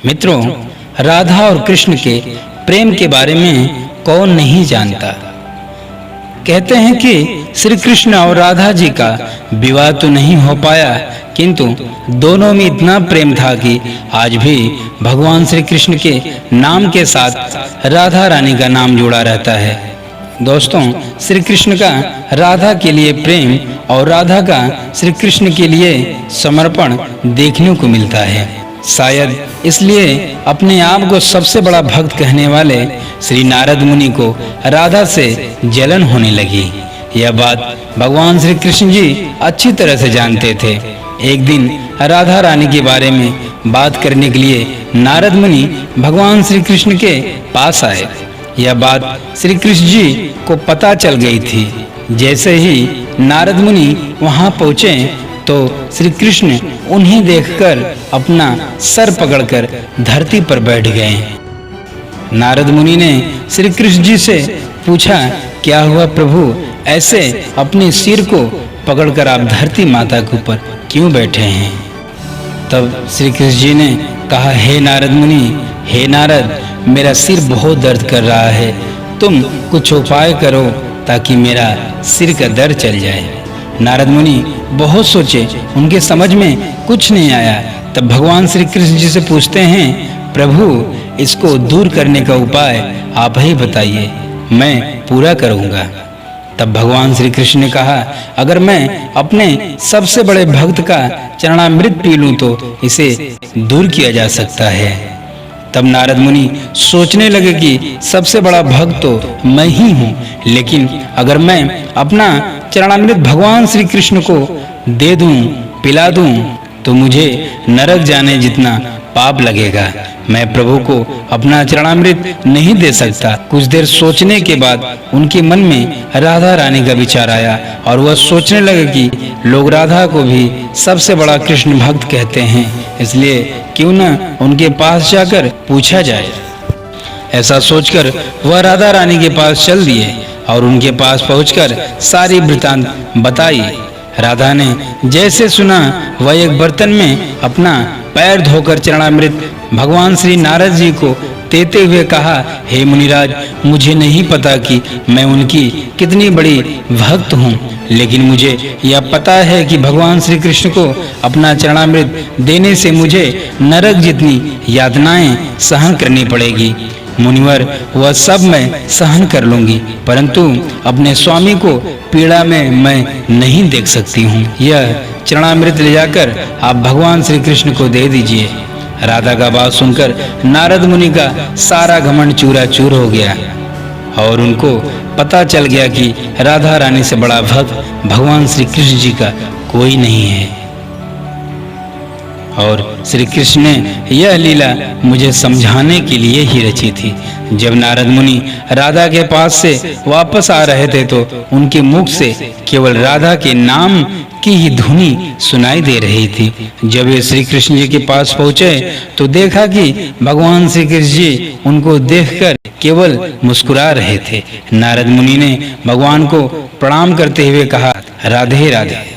मित्रों, राधा और कृष्ण के प्रेम के बारे में कौन नहीं जानता। कहते हैं कि श्री कृष्ण और राधा जी का विवाह तो नहीं हो पाया, किंतु दोनों में इतना प्रेम था कि आज भी भगवान श्री कृष्ण के नाम के साथ राधा रानी का नाम जुड़ा रहता है। दोस्तों, श्री कृष्ण का राधा के लिए प्रेम और राधा का श्री कृष्ण के लिए समर्पण देखने को मिलता है। शायद इसलिए अपने आप को सबसे बड़ा भक्त कहने वाले श्री नारद मुनि को राधा से जलन होने लगी। यह बात भगवान श्री कृष्ण जी अच्छी तरह से जानते थे। एक दिन राधा रानी के बारे में बात करने के लिए नारद मुनि भगवान श्री कृष्ण के पास आए। यह बात श्री कृष्ण जी को पता चल गई थी। जैसे ही नारद मुनि वहां पहुंचे तो श्री कृष्ण उन्हें देखकर अपना सर पकड़कर धरती पर बैठ गए। नारद मुनि ने श्री कृष्ण जी से पूछा, क्या हुआ प्रभु, ऐसे अपने सिर को पकड़कर आप धरती माता के ऊपर क्यों बैठे हैं? तब श्री कृष्ण जी ने कहा, हे नारद मुनि, हे नारद, मेरा सिर बहुत दर्द कर रहा है, तुम कुछ उपाय करो ताकि मेरा सिर का दर्द चल जाए। नारद मुनि बहुत सोचे, उनके समझ में कुछ नहीं आया। तब भगवान श्री कृष्ण जी से पूछते हैं, प्रभु, इसको दूर करने का उपाय आप ही बताइए, मैं पूरा करूंगा। तब भगवान श्री कृष्ण ने कहा, अगर मैं अपने सबसे बड़े भक्त का चरणामृत पी लूं तो इसे दूर किया जा सकता है। तब नारद मुनि सोचने लगे कि सबसे बड़ा भक्त तो मैं ही हूँ, लेकिन अगर मैं अपना चरणामृत भगवान श्री कृष्ण को दे दूं, पिला दूं, तो मुझे नरक जाने जितना पाप लगेगा। मैं प्रभु को अपना चरणामृत नहीं दे सकता। कुछ देर सोचने के बाद उनके मन में राधा रानी का विचार आया और वह सोचने लगे कि लोग राधा को भी सबसे बड़ा कृष्ण भक्त कहते हैं, इसलिए क्यों न उनके पास जाकर पूछा जाए। ऐसा सोचकर वह राधा रानी के पास चल दिए और उनके पास पहुंचकर सारी वृतांत बताई। राधा ने जैसे सुना, वह एक बर्तन में अपना पैर धोकर चरणामृत भगवान श्री नारद जी को देते हुए कहा, हे मुनिराज, मुझे नहीं पता कि मैं उनकी कितनी बड़ी भक्त हूँ, लेकिन मुझे यह पता है कि भगवान श्री कृष्ण को अपना चरणामृत देने से मुझे नरक जितनी यातनाएं सहन करनी पड़ेगी। मुनिवर, वह सब मैं सहन कर लूंगी, परंतु अपने स्वामी को पीड़ा में मैं नहीं देख सकती हूँ। यह चरणामृत ले जाकर आप भगवान श्री कृष्ण को दे दीजिए। राधा का बात सुनकर नारद मुनि का सारा घमंड चूराचूर हो गया और उनको पता चल गया कि राधा रानी से बड़ा भक्त भगवान श्री कृष्ण जी का कोई नहीं है। और श्री कृष्ण ने यह लीला मुझे समझाने के लिए ही रची थी। जब नारद मुनि राधा के पास से वापस आ रहे थे तो उनके मुख से केवल राधा के नाम की ही धुनी सुनाई दे रही थी। जब वे श्री कृष्ण जी के पास पहुंचे तो देखा कि भगवान श्री कृष्ण जी उनको देखकर केवल मुस्कुरा रहे थे। नारद मुनि ने भगवान को प्रणाम करते हुए कहा, राधे राधे।